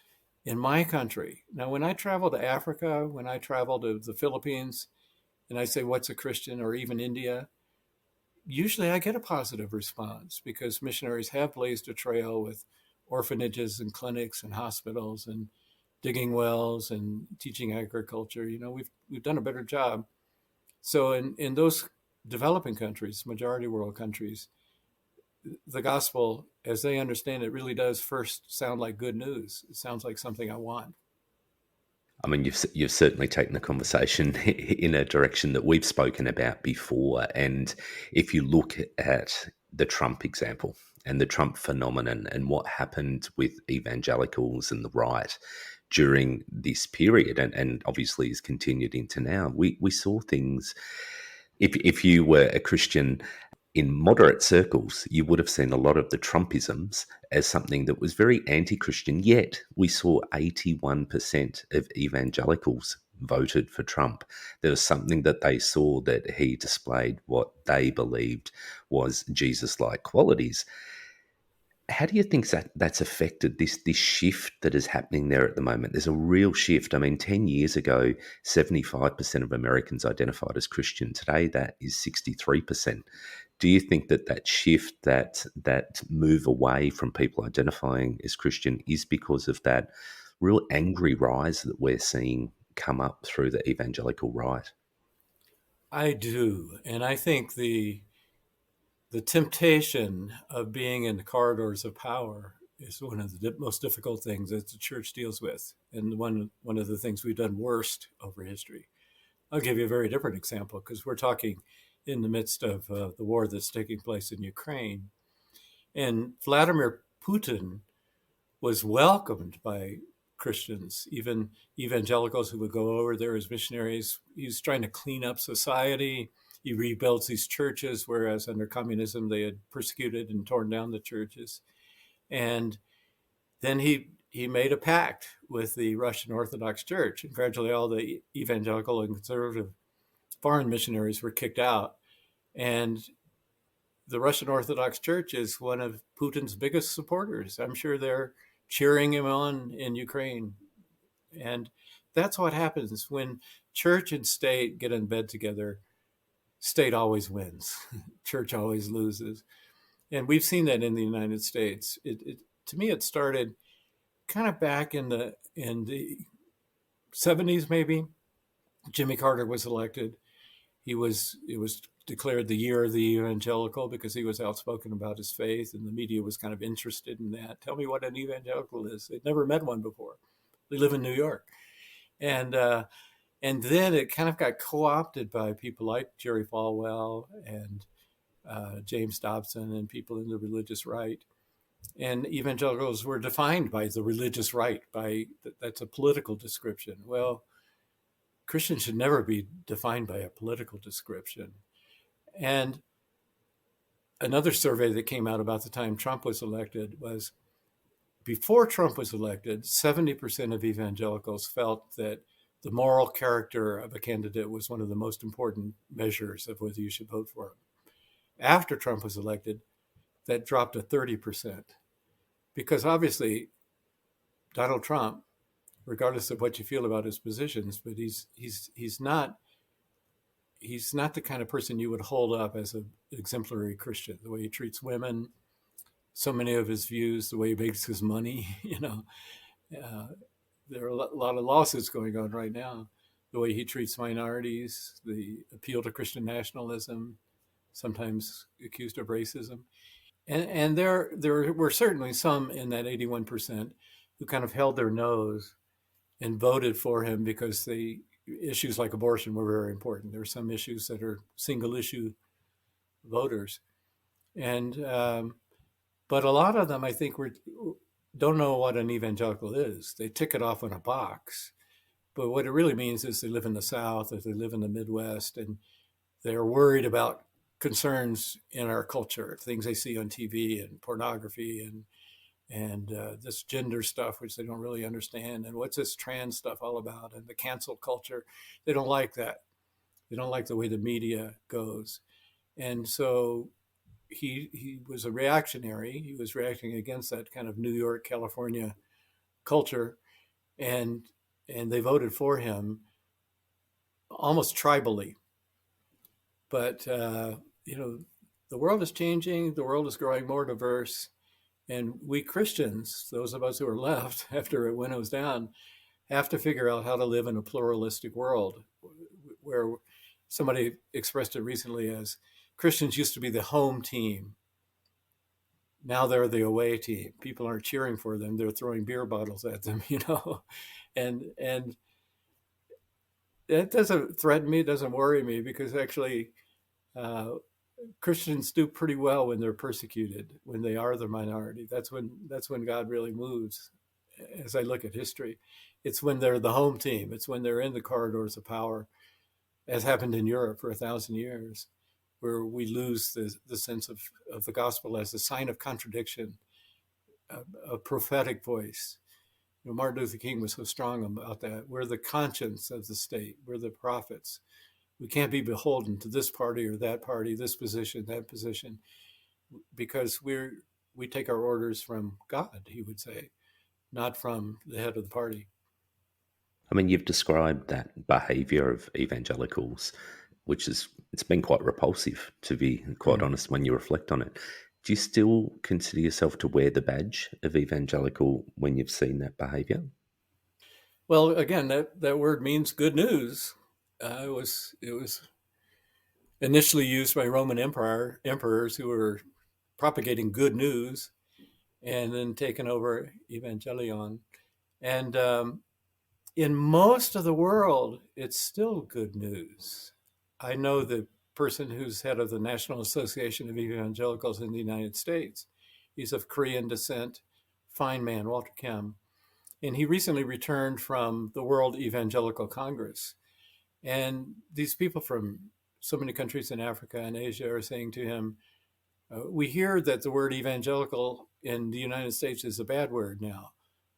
in my country. Now, when I travel to Africa, when I travel to the Philippines, and I say, "What's a Christian?" or even India, usually I get a positive response because missionaries have blazed a trail with orphanages and clinics and hospitals and digging wells and teaching agriculture. We've done a better job. So in those developing countries, majority world countries, the gospel, as they understand it, really does first sound like good news. It sounds like something I want. I mean, you've certainly taken the conversation in a direction that we've spoken about before. And if you look at the Trump example and the Trump phenomenon and what happened with evangelicals and the right during this period, and obviously has continued into now, we saw things. If you were a Christian in moderate circles, you would have seen a lot of the Trumpisms as something that was very anti Christian, yet we saw 81% of evangelicals voted for Trump. There was something that they saw that he displayed what they believed was Jesus like qualities. How do you think that's affected this shift that is happening there at the moment? There's a real shift. I mean, 10 years ago, 75% of Americans identified as Christian. Today, that is 63%. Do you think that shift, that move away from people identifying as Christian is because of that real angry rise that we're seeing come up through the evangelical right? I do. And I think the temptation of being in the corridors of power is one of the most difficult things that the church deals with, and one of the things we've done worst over history. I'll give you a very different example because we're talking in the midst of the war that's taking place in Ukraine, and Vladimir Putin was welcomed by Christians, even evangelicals who would go over there as missionaries. He's trying to clean up society. He rebuilds these churches, whereas under communism they had persecuted and torn down the churches. And then he made a pact with the Russian Orthodox Church, and gradually all the evangelical and conservative foreign missionaries were kicked out. And the Russian Orthodox Church is one of Putin's biggest supporters. I'm sure they're cheering him on in Ukraine. And that's what happens when church and state get in bed together. State always wins, church always loses. And we've seen that in the United States. To me, it started kind of back in the 70s, maybe. Jimmy Carter was elected. It was declared the year of the evangelical because he was outspoken about his faith, and the media was kind of interested in that. Tell me what an evangelical is. They'd never met one before. They live in New York, and then it kind of got co-opted by people like Jerry Falwell and James Dobson and people in the religious right. And evangelicals were defined by the religious right. That's a political description. Well, Christians should never be defined by a political description. And another survey that came out about the time Trump was elected was before Trump was elected, 70% of evangelicals felt that the moral character of a candidate was one of the most important measures of whether you should vote for him. After Trump was elected, that dropped to 30%. Because obviously, Donald Trump, regardless of what you feel about his positions, but he's not the kind of person you would hold up as an exemplary Christian. The way he treats women, so many of his views, the way he makes his money, there are a lot of lawsuits going on right now. The way he treats minorities, the appeal to Christian nationalism, sometimes accused of racism. And there were certainly some in that 81% who kind of held their nose and voted for him because issues like abortion were very important. There are some issues that are single issue voters. And But a lot of them, I think, don't know what an evangelical is. They tick it off in a box. But what it really means is they live in the South or they live in the Midwest, and they're worried about concerns in our culture, things they see on TV and pornography and this gender stuff, which they don't really understand, and what's this trans stuff all about, and the cancel culture. They don't like that. They don't like the way the media goes, and so he was a reactionary. He was reacting against that kind of New York, California culture, and they voted for him almost tribally. But you know, the world is changing. The world is growing more diverse, and we Christians, those of us who are left after it winnows down, have to figure out how to live in a pluralistic world where somebody expressed it recently as Christians used to be the home team. Now they're the away team. People aren't cheering for them; they're throwing beer bottles at them, you know, and it doesn't threaten me, it doesn't worry me because actually uh, Christians do pretty well when they're persecuted, when they are the minority. That's when God really moves. As I look at history, it's when they're the home team. It's when they're in the corridors of power, as happened in Europe for 1,000 years, where we lose the sense of the gospel as a sign of contradiction, a prophetic voice. You know, Martin Luther King was so strong about that. We're the conscience of the state. We're the prophets. We can't be beholden to this party or that party, this position, that position, because we take our orders from God, he would say, not from the head of the party. I mean, you've described that behaviour of evangelicals, which is it's been quite repulsive, to be quite Mm. honest, when you reflect on it. Do you still consider yourself to wear the badge of evangelical when you've seen that behaviour? Well, again, that word means good news. It was initially used by Roman emperors who were propagating good news, and then taken over evangelion. And in most of the world, it's still good news. I know the person who's head of the National Association of Evangelicals in the United States. He's of Korean descent, fine man, Walter Kem. And he recently returned from the World Evangelical Congress. And these people from so many countries in Africa and Asia are saying to him, we hear that the word evangelical in the United States is a bad word now.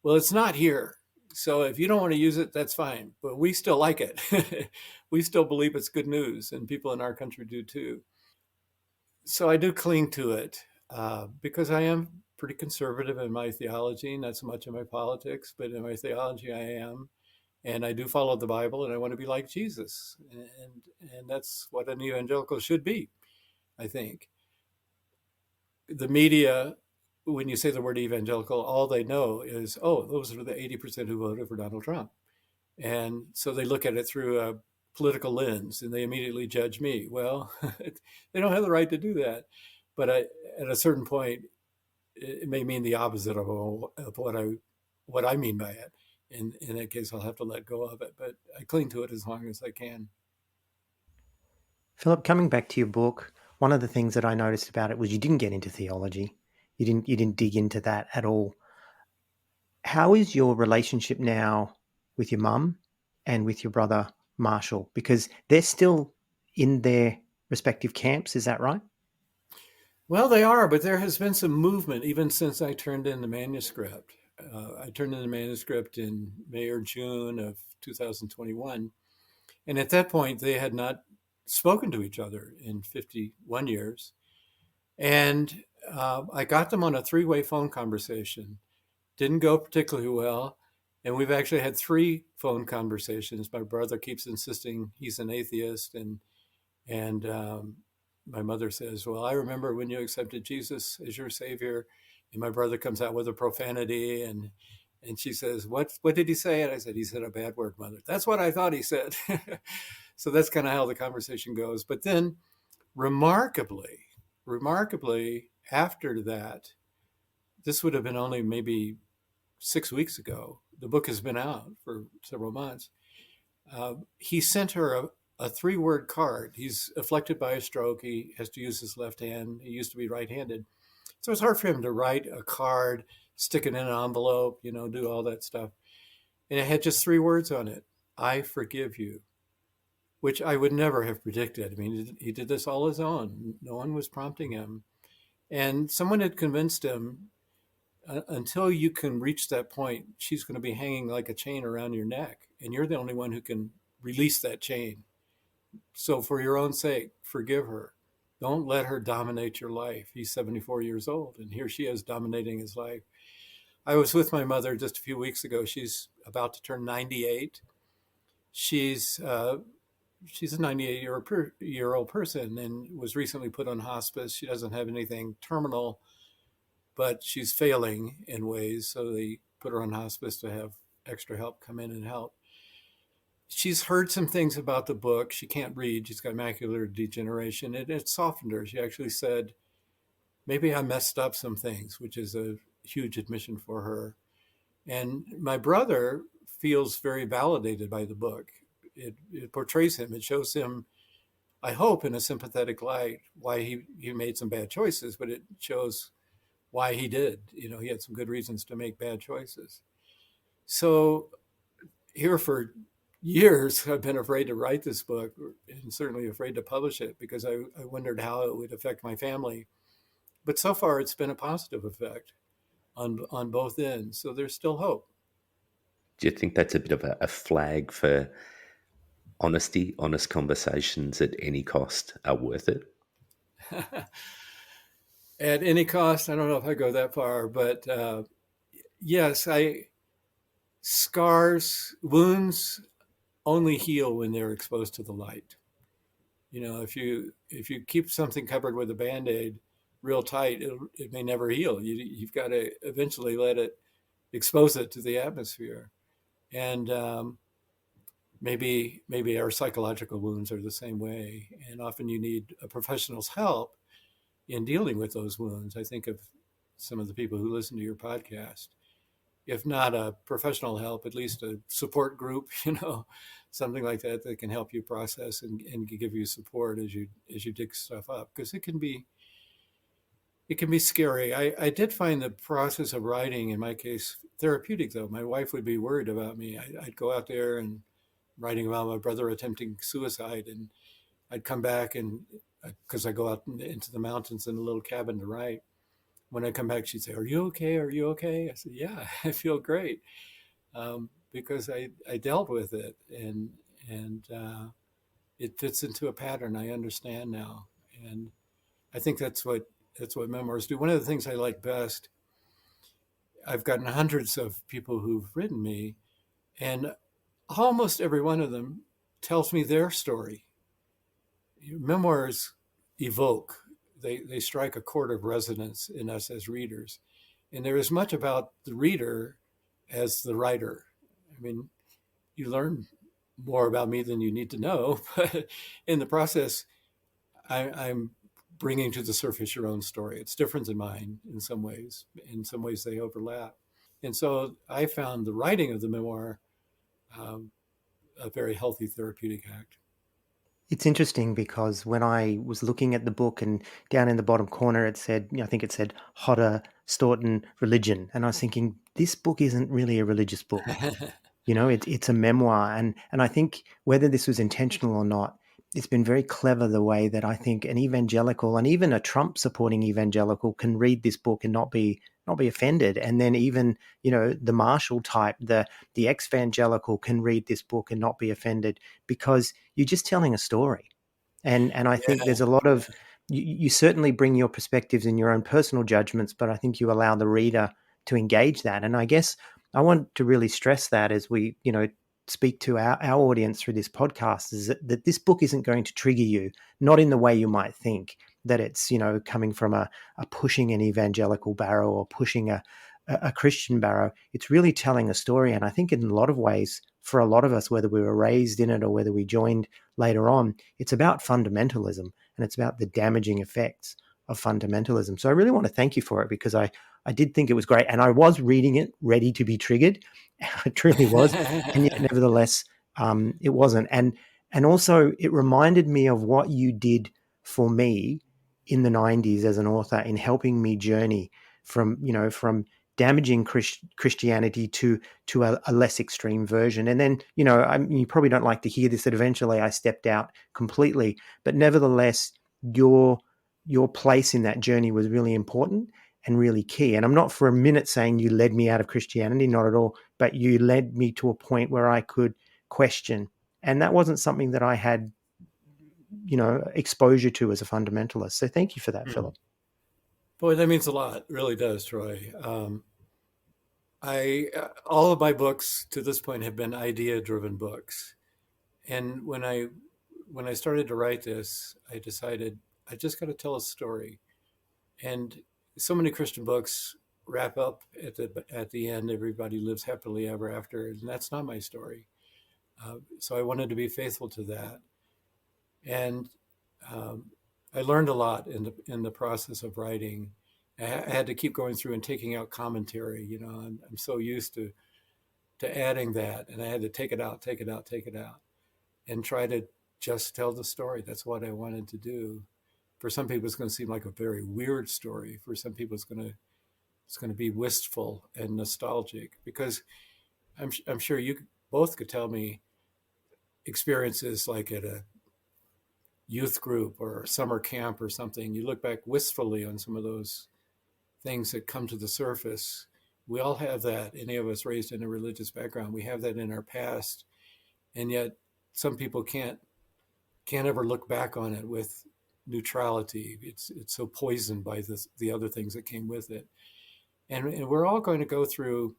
Well, it's not here. So if you don't want to use it, that's fine. But we still like it. We still believe it's good news, and people in our country do too. So I do cling to it because I am pretty conservative in my theology, not so much in my politics, but in my theology I am. And I do follow the Bible, and I want to be like Jesus. And that's what an evangelical should be, I think. The media, when you say the word evangelical, all they know is, oh, those are the 80% who voted for Donald Trump. And so they look at it through a political lens and they immediately judge me. Well, they don't have the right to do that. But at a certain point, it may mean the opposite of what I mean by it. In that case, I'll have to let go of it. But I cling to it as long as I can. Philip, coming back to your book, one of the things that I noticed about it was you didn't get into theology. You didn't dig into that at all. How is your relationship now with your mum and with your brother Marshall? Because they're still in their respective camps, is that right? Well, they are, but there has been some movement even since I turned in the manuscript. I turned in the manuscript in May or June of 2021. And at that point, they had not spoken to each other in 51 years. And I got them on a three-way phone conversation. Didn't go particularly well. And we've actually had three phone conversations. My brother keeps insisting he's an atheist, and my mother says, "Well, I remember when you accepted Jesus as your savior." And my brother comes out with a profanity, and she says, "What did he say?" And I said, "He said a bad word, mother." That's what I thought he said. So that's kind of how the conversation goes. But then, remarkably, remarkably, after that, this would have been only maybe 6 weeks ago. The book has been out for several months. He sent her a three-word card. He's afflicted by a stroke. He has to use his left hand. He used to be right-handed. So it's hard for him to write a card, stick it in an envelope, do all that stuff. And it had just 3 words on it: I forgive you, which I would never have predicted. I mean, he did this all his own. No one was prompting him. And someone had convinced him, until you can reach that point, she's going to be hanging like a chain around your neck. And you're the only one who can release that chain. So for your own sake, forgive her. Don't let her dominate your life. He's 74 years old, and here she is dominating his life. I was with my mother just a few weeks ago. She's about to turn 98. She's she's a 98-year-old person and was recently put on hospice. She doesn't have anything terminal, but she's failing in ways. So they put her on hospice to have extra help come in and help. She's heard some things about the book. She can't read. She's got macular degeneration. And it softened her. She actually said, maybe I messed up some things, which is a huge admission for her. And my brother feels very validated by the book. It portrays him. It shows him, I hope, in a sympathetic light, why he made some bad choices, but it shows why he did. He had some good reasons to make bad choices. So here for years, I've been afraid to write this book, and certainly afraid to publish it, because I wondered how it would affect my family. But so far, it's been a positive effect on both ends. So there's still hope. Do you think that's a bit of a flag for honesty, honest conversations at any cost are worth it? At any cost, I don't know if I go that far, but yes, wounds only heal when they're exposed to the light. If you keep something covered with a Band-Aid real tight, it may never heal. You've got to eventually expose it to the atmosphere. And maybe our psychological wounds are the same way. And often you need a professional's help in dealing with those wounds. I think of some of the people who listen to your podcast. If not a professional help, at least a support group, something like that can help you process and give you support as you dig stuff up, because it can be scary. I did find the process of writing, in my case, therapeutic, though. My wife would be worried about me. I'd go out there and writing about my brother attempting suicide, and I'd come back, and because I go out into the mountains in a little cabin to write. When I come back, she'd say, "Are you okay? Are you okay?" I said, "Yeah, I feel great," because I dealt with it, and it fits into a pattern I understand now, and I think that's what memoirs do. One of the things I like best, I've gotten hundreds of people who've written me, and almost every one of them tells me their story. Memoirs evoke. They strike a chord of resonance in us as readers. And they're as much about the reader as the writer. I mean, you learn more about me than you need to know, but in the process, I'm bringing to the surface your own story. It's different than mine in some ways. In some ways, they overlap. And so I found the writing of the memoir a very healthy therapeutic act. It's interesting because when I was looking at the book, and down in the bottom corner it said, I think it said Hodder, Staunton, religion. And I was thinking, this book isn't really a religious book. It's a memoir. And I think whether this was intentional or not, it's been very clever the way that I think an evangelical, and even a Trump supporting evangelical, can read this book and not be offended. And then even, the Marshall type, the ex-evangelical, can read this book and not be offended, because you're just telling a story. And I think there's a lot of, you certainly bring your perspectives and your own personal judgments, but I think you allow the reader to engage that. And I guess I want to really stress that as we, speak to our audience through this podcast, is that this book isn't going to trigger you, not in the way you might think, that it's, coming from a pushing an evangelical barrow or pushing a Christian barrow. It's really telling a story. And I think in a lot of ways, for a lot of us, whether we were raised in it or whether we joined later on, it's about fundamentalism, and it's about the damaging effects of fundamentalism. So I really want to thank you for it, because I did think it was great, and I was reading it ready to be triggered. It truly was. And yet nevertheless, it wasn't. And also it reminded me of what you did for me in the 90s as an author in helping me journey from damaging Christianity to a less extreme version. And then, you probably don't like to hear this, that eventually I stepped out completely, but nevertheless, your place in that journey was really important and really key. And I'm not for a minute saying you led me out of Christianity, not at all, but you led me to a point where I could question. And that wasn't something that I had, exposure to as a fundamentalist. So thank you for that, Mm. Philip. Boy, that means a lot. It really does, Troy. I all of my books to this point have been idea-driven books, and when I started to write this, I decided I just got to tell a story. And so many Christian books wrap up at the end. Everybody lives happily ever after, and that's not my story. So I wanted to be faithful to that, and um, I learned a lot in the process of writing. I had to keep going through and taking out commentary. I'm so used to adding that, and I had to take it out, take it out, take it out, and try to just tell the story. That's what I wanted to do. For some people, it's going to seem like a very weird story. For some people, it's going to be wistful and nostalgic, because I'm sure you both could tell me experiences like at a youth group or summer camp or something. You look back wistfully on some of those things that come to the surface. We all have that. Any of us raised in a religious background, we have that in our past, and yet some people can't ever look back on it with neutrality. It's so poisoned by the other things that came with it, and we're all going to go through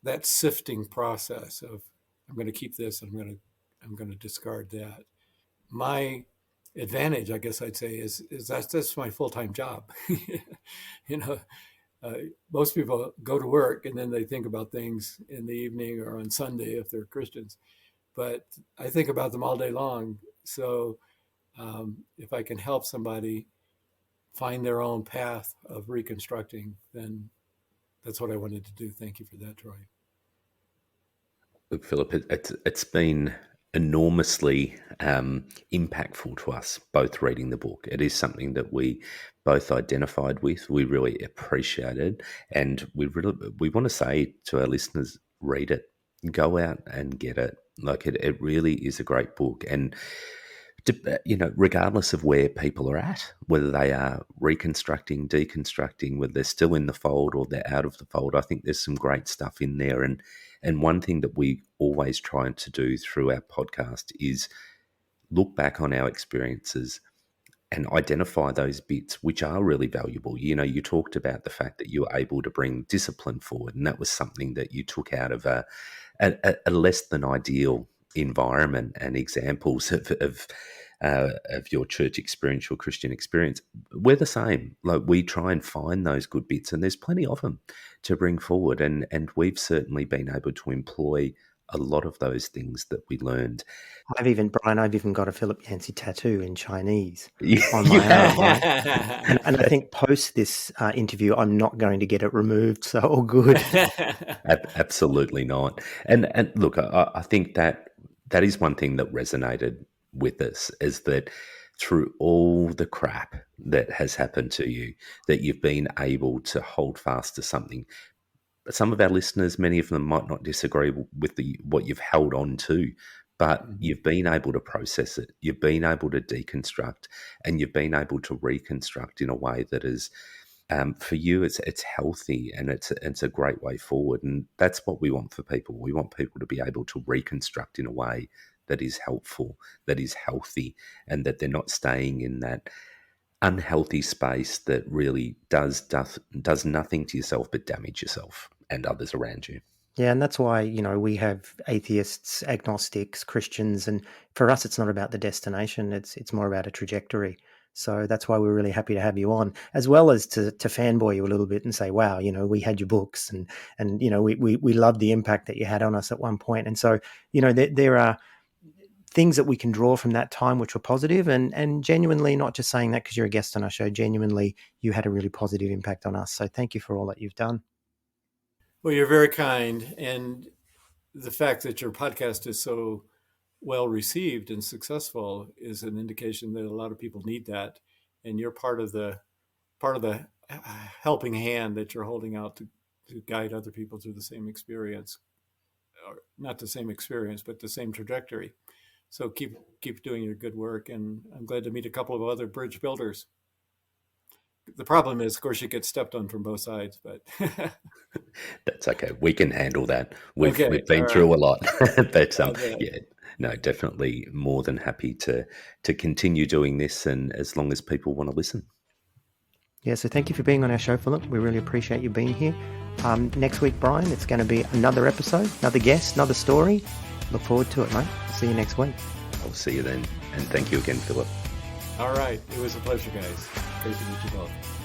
that sifting process of, I'm going to keep this, and I'm going to discard that. My advantage, I guess I'd say, is that's my full time job. you know, uh, Most people go to work and then they think about things in the evening or on Sunday if they're Christians, but I think about them all day long. So if I can help somebody find their own path of reconstructing, then that's what I wanted to do. Thank you for that, Troy. Look, Philip, it's been enormously impactful to us both reading the book. It is something that we both identified with. We really appreciated, and we want to say to our listeners, read it, go out and get it. Like it really is a great book, and regardless of where people are at, whether they are reconstructing, deconstructing, whether they're still in the fold or they're out of the fold, I think there's some great stuff in there. And one thing that we always try to do through our podcast is look back on our experiences and identify those bits which are really valuable. You talked about the fact that you were able to bring discipline forward, and that was something that you took out of a less than ideal environment, and examples of your church experience, your Christian experience. We're the same. Like, we try and find those good bits, and there's plenty of them to bring forward. And we've certainly been able to employ a lot of those things that we learned. Brian, I've even got a Philip Yancey tattoo in Chinese on You my arm, have. right? And I think post this interview, I'm not going to get it removed. So all good. Absolutely not. And look, I think that is one thing that resonated with us, is that through all the crap that has happened to you, that you've been able to hold fast to something. Some of our listeners, many of them might not disagree with what you've held on to, but Mhm. you've been able to process it. You've been able to deconstruct, and you've been able to reconstruct in a way that is, for you, it's healthy, and it's a great way forward. And that's what we want for people. We want people to be able to reconstruct in a way that is helpful, that is healthy, and that they're not staying in that unhealthy space that really does nothing to yourself but damage yourself and others around you. Yeah, and that's why, we have atheists, agnostics, Christians, and for us, it's not about the destination. It's more about a trajectory. So that's why we're really happy to have you on, as well as to fanboy you a little bit and say, wow, we had your books, and we loved the impact that you had on us at one point. And so, there are things that we can draw from that time which were positive, and genuinely, not just saying that because you're a guest on our show, genuinely you had a really positive impact on us. So thank you for all that you've done. Well, you're very kind. And the fact that your podcast is so well received and successful is an indication that a lot of people need that. and you're part of the helping hand that you're holding out to guide other people through the same experience, or not the same experience, but the same trajectory. So keep doing your good work, and I'm glad to meet a couple of other bridge builders. The problem is, of course, you get stepped on from both sides, but That's okay. We can handle that. We've been all through right. a lot, but Yeah. yeah, no, definitely more than happy to continue doing this, and as long as people want to listen. Yeah, so thank you for being on our show, Philip. We really appreciate you being here. Next week, Brian, it's going to be another episode, another guest, another story. Look forward to it, mate. See you next week. I'll see you then, and thank you again, Philip. All right. It was a pleasure, guys. Great to meet you both.